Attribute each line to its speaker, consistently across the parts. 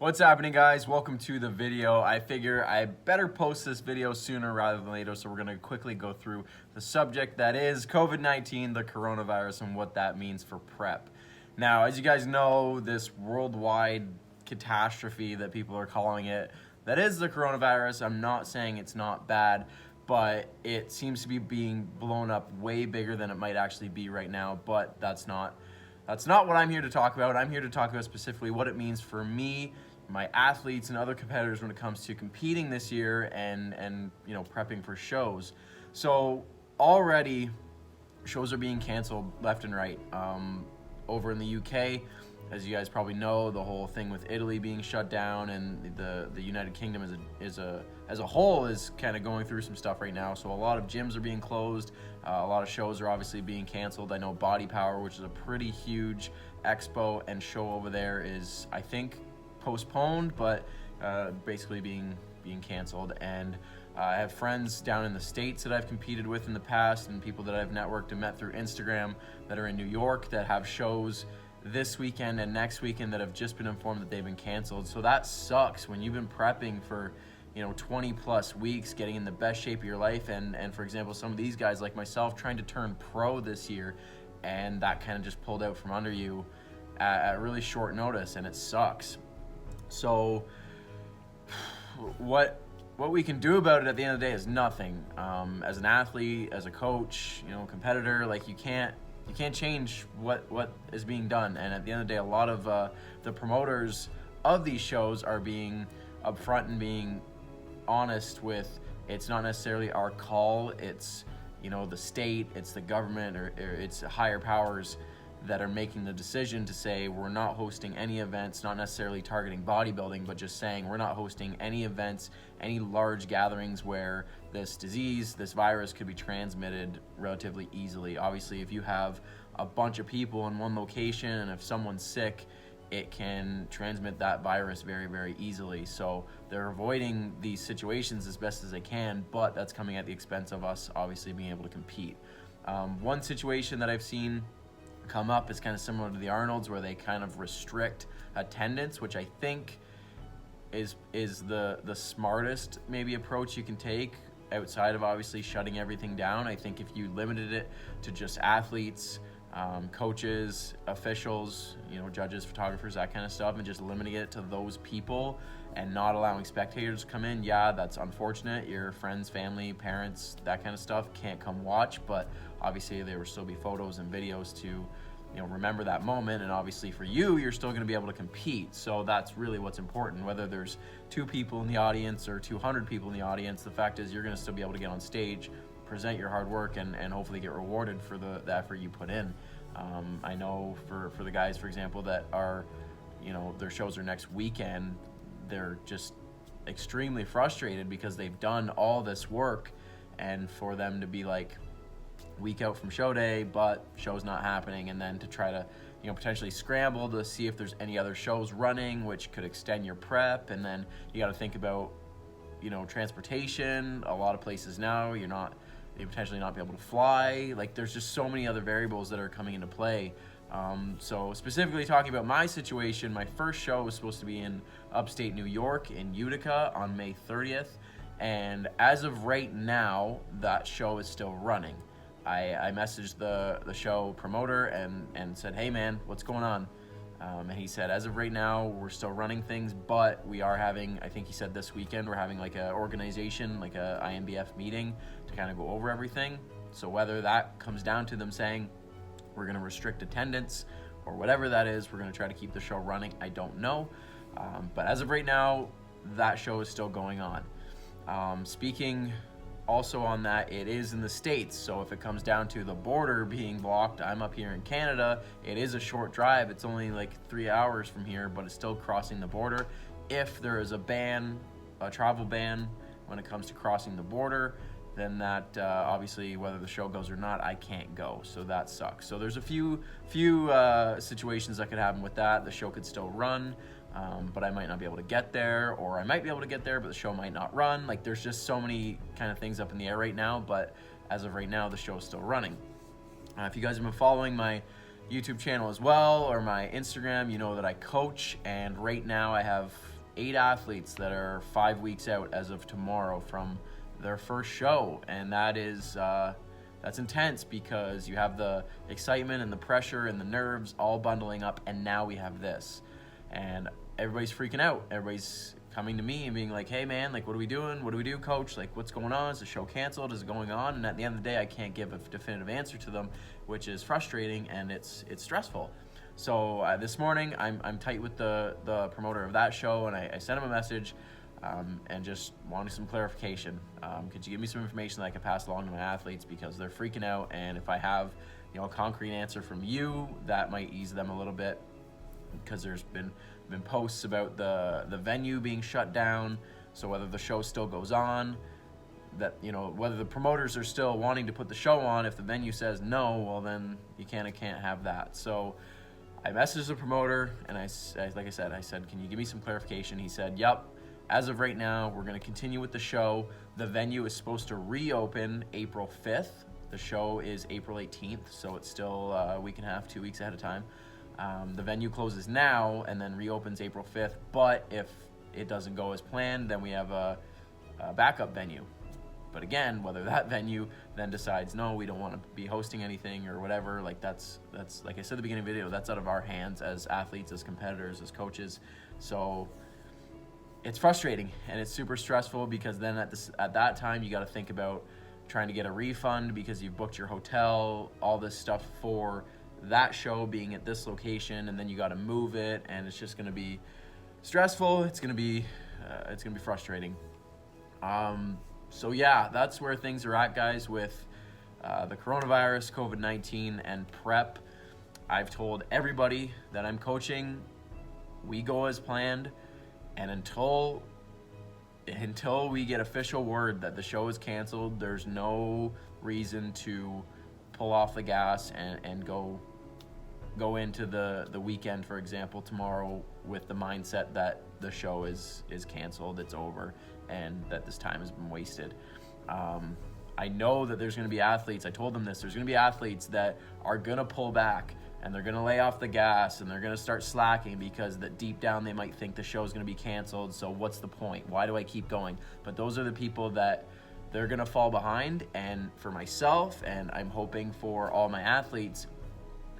Speaker 1: What's happening, guys? Welcome to the video. I figure I better post this video sooner rather than later, so we're gonna quickly go through the subject that is COVID-19, the coronavirus, and what that means for prep. Now, as you guys know, this worldwide catastrophe that people are calling it, that is the coronavirus. I'm not saying it's not bad, but it seems to be being blown up way bigger than it might actually be right now, but that's not what I'm here to talk about. I'm here to talk about specifically what it means for me, my athletes, and other competitors when it comes to competing this year and you know, prepping for shows. So already shows are being canceled left and right. Over in the UK, as you guys probably know, the whole thing with Italy being shut down, and the United Kingdom as a whole is kind of going through some stuff right now. So a lot of gyms are being closed. A lot of shows are obviously being canceled. I know Body Power, which is a pretty huge expo and show over there, is, I think, postponed, but basically being canceled. And I have friends down in the States that I've competed with in the past, and people that I've networked and met through Instagram that are in New York that have shows this weekend and next weekend that have just been informed that they've been canceled. So that sucks when you've been prepping for, you know, 20 plus weeks, getting in the best shape of your life, and for example, some of these guys like myself trying to turn pro this year, and that kind of just pulled out from under you at really short notice, and it sucks. So what we can do about it at the end of the day is nothing. As an athlete, as a coach, you know, competitor, like you can't change what is being done. And at the end of the day, a lot of the promoters of these shows are being upfront and being honest with, it's not necessarily our call, it's, you know, the state, it's the government, or it's higher powers that are making the decision to say we're not hosting any events, not necessarily targeting bodybuilding, but just saying we're not hosting any events, any large gatherings where this disease, this virus could be transmitted relatively easily. Obviously, if you have a bunch of people in one location and if someone's sick, it can transmit that virus very, very easily. So they're avoiding these situations as best as they can, but that's coming at the expense of us obviously being able to compete. One situation that I've seen come up is kind of similar to the Arnold's, where they kind of restrict attendance, which I think is the smartest maybe approach you can take outside of obviously shutting everything down. I think if you limited it to just athletes, coaches, officials, you know, judges, photographers, that kind of stuff, and just limiting it to those people and not allowing spectators to come in, yeah, that's unfortunate. Your friends, family, parents, that kind of stuff can't come watch, but obviously there will still be photos and videos to, you know, remember that moment. And obviously for you, you're still going to be able to compete. So that's really what's important. Whether there's 2 people in the audience or 200 people in the audience, the fact is you're going to still be able to get on stage, present your hard work, and hopefully get rewarded for the effort you put in. I know for the guys, for example, that are, you know, their shows are next weekend, they're just extremely frustrated because they've done all this work, and for them to be like week out from show day, but show's not happening, and then to try to, you know, potentially scramble to see if there's any other shows running, which could extend your prep. And then you got to think about, you know, transportation. A lot of places now you potentially not be able to fly. Like, there's just so many other variables that are coming into play. So specifically talking about my situation, my first show was supposed to be in upstate New York in Utica on May 30th. And as of right now, that show is still running. I messaged the show promoter and said, hey man, what's going on? And he said, as of right now, we're still running things, but we are having, I think he said this weekend, we're having like a organization, like a INBF meeting to kind of go over everything. So whether that comes down to them saying, we're going to restrict attendance or whatever that is, we're going to try to keep the show running, I don't know. But as of right now, that show is still going on. Speaking also on that, it is in the States, so if it comes down to the border being blocked, I'm up here in Canada, it is a short drive, it's only like 3 hours from here, but it's still crossing the border. If there is a travel ban when it comes to crossing the border, then that obviously, whether the show goes or not, I can't go, so that sucks. So there's a few situations that could happen with that. The show could still run, but I might not be able to get there, or I might be able to get there, but the show might not run. Like, there's just so many kind of things up in the air right now, but as of right now, the show is still running. If you guys have been following my YouTube channel as well, or my Instagram, you know that I coach, and right now I have 8 athletes that are 5 weeks out as of tomorrow from their first show, and that is that's intense because you have the excitement and the pressure and the nerves all bundling up, and now we have this, and everybody's freaking out. Everybody's coming to me and being like, hey man, like what are we doing? What do we do, coach? Like what's going on? Is the show canceled? Is it going on? And at the end of the day, I can't give a definitive answer to them, which is frustrating and it's stressful. So this morning, I'm tight with the promoter of that show, and I sent him a message and just wanted some clarification. Could you give me some information that I can pass along to my athletes, because they're freaking out, and if I have a concrete answer from you, that might ease them a little bit, because there's been posts about the venue being shut down. So whether the show still goes on, that whether the promoters are still wanting to put the show on, if the venue says no, well then you can't have that. So I messaged the promoter and I said, can you give me some clarification? He said, yep, as of right now, we're going to continue with the show. The venue is supposed to reopen April 5th. The show is April 18th, so it's still a week and a half, 2 weeks ahead of time. The venue closes now and then reopens April 5th, but if it doesn't go as planned, then we have a backup venue. But again, whether that venue then decides, no, we don't want to be hosting anything or whatever, like that's like I said at the beginning of the video, that's out of our hands as athletes, as competitors, as coaches. So it's frustrating and it's super stressful, because then at that time you got to think about trying to get a refund because you've booked your hotel, all this stuff for that show being at this location, and then you got to move it, and it's just going to be stressful. It's going to be frustrating. So yeah, that's where things are at, guys, with the coronavirus, COVID-19, and prep. I've told everybody that I'm coaching, we go as planned, and until we get official word that the show is canceled, there's no reason to pull off the gas and go into the weekend, for example, tomorrow, with the mindset that the show is canceled, it's over, and that this time has been wasted. I know that there's going to be athletes, I told them this, there's going to be athletes that are going to pull back, and they're going to lay off the gas, and they're going to start slacking, because that deep down they might think the show is going to be canceled, so what's the point? Why do I keep going? But those are the people that they're going to fall behind, and for myself, and I'm hoping for all my athletes,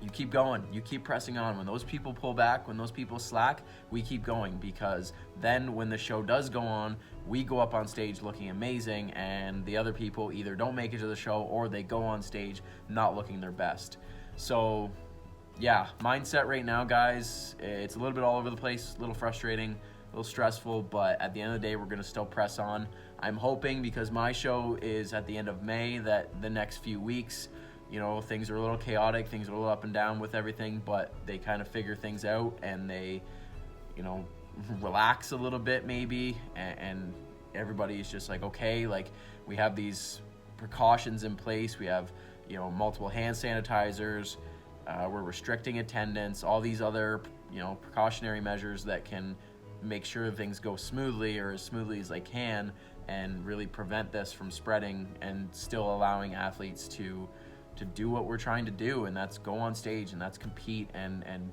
Speaker 1: you keep going, you keep pressing on. When those people pull back, when those people slack, we keep going, because then when the show does go on, we go up on stage looking amazing, and the other people either don't make it to the show or they go on stage not looking their best. So yeah, mindset right now, guys, it's a little bit all over the place, a little frustrating, a little stressful, but at the end of the day, we're going to still press on. I'm hoping, because my show is at the end of May, that the next few weeks, things are a little chaotic, things are a little up and down with everything, but they kind of figure things out, and they, relax a little bit maybe, and everybody's just like, okay, like we have these precautions in place, we have, multiple hand sanitizers, we're restricting attendance, all these other, precautionary measures that can make sure things go smoothly, or as smoothly as they can, and really prevent this from spreading, and still allowing athletes to do what we're trying to do, and that's go on stage, and that's compete and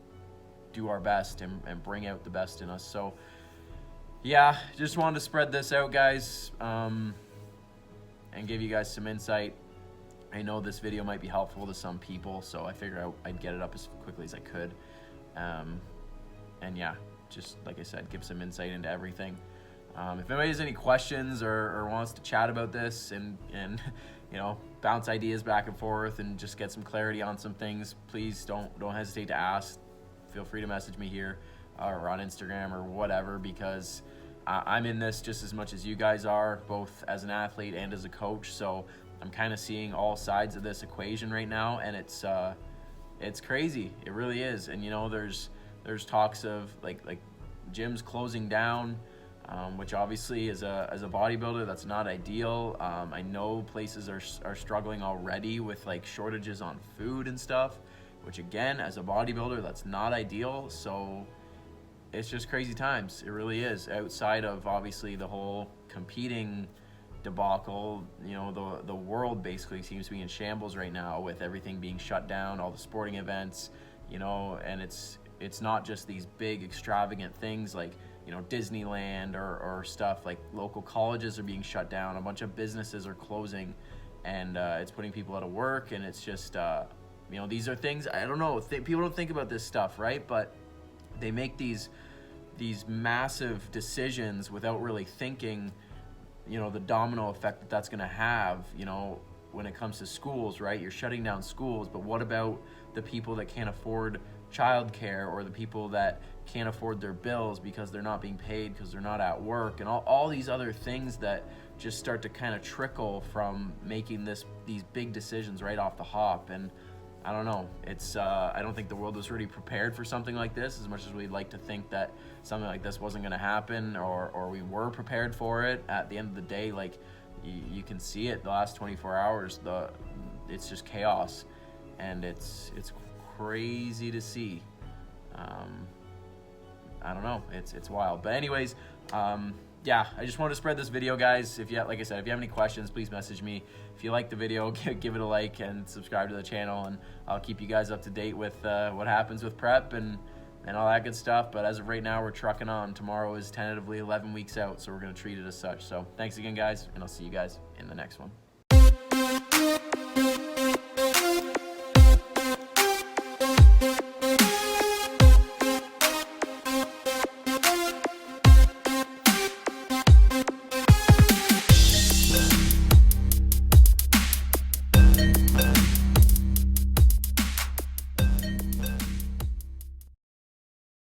Speaker 1: do our best and bring out the best in us. So yeah, just wanted to spread this out, guys, and give you guys some insight. I know this video might be helpful to some people, so I figured I'd get it up as quickly as I could. And yeah, just like I said, give some insight into everything. If anybody has any questions or wants to chat about this and bounce ideas back and forth and just get some clarity on some things, please don't hesitate to ask. Feel free to message me here or on Instagram or whatever, because I'm in this just as much as you guys are, both as an athlete and as a coach. So I'm kind of seeing all sides of this equation right now, and it's crazy. It really is. And there's talks of like gyms closing down, which obviously as a bodybuilder, that's not ideal. I know places are struggling already with like shortages on food and stuff, which again, as a bodybuilder, that's not ideal. So it's just crazy times. It really is. Outside of obviously the whole competing debacle, the world basically seems to be in shambles right now, with everything being shut down, all the sporting events, and it's not just these big extravagant things like you know, Disneyland or stuff. Like local colleges are being shut down, a bunch of businesses are closing, and it's putting people out of work. And it's just, you know, these are things, I don't know, people don't think about this stuff, right? But they make these massive decisions without really thinking, you know, the domino effect that that's going to have, you know, when it comes to schools, right? You're shutting down schools, but what about the people that can't afford childcare, or the people that can't afford their bills because they're not being paid, because they're not at work, and all these other things that just start to kind of trickle from making these big decisions right off the hop. And I don't know, it's I don't think the world was really prepared for something like this, as much as we'd like to think that something like this wasn't going to happen, or we were prepared for it. At the end of the day, like, you can see it the last 24 hours, it's just chaos, and it's crazy to see. I don't know, it's wild. But anyways, yeah, I just wanted to spread this video, guys. If you, like I said, if you have any questions, please message me. If you like the video, give it a like and subscribe to the channel, and I'll keep you guys up to date with what happens with prep and all that good stuff. But as of right now, we're trucking on. Tomorrow is tentatively 11 weeks out, so we're going to treat it as such. So thanks again, guys, and I'll see you guys in the next one.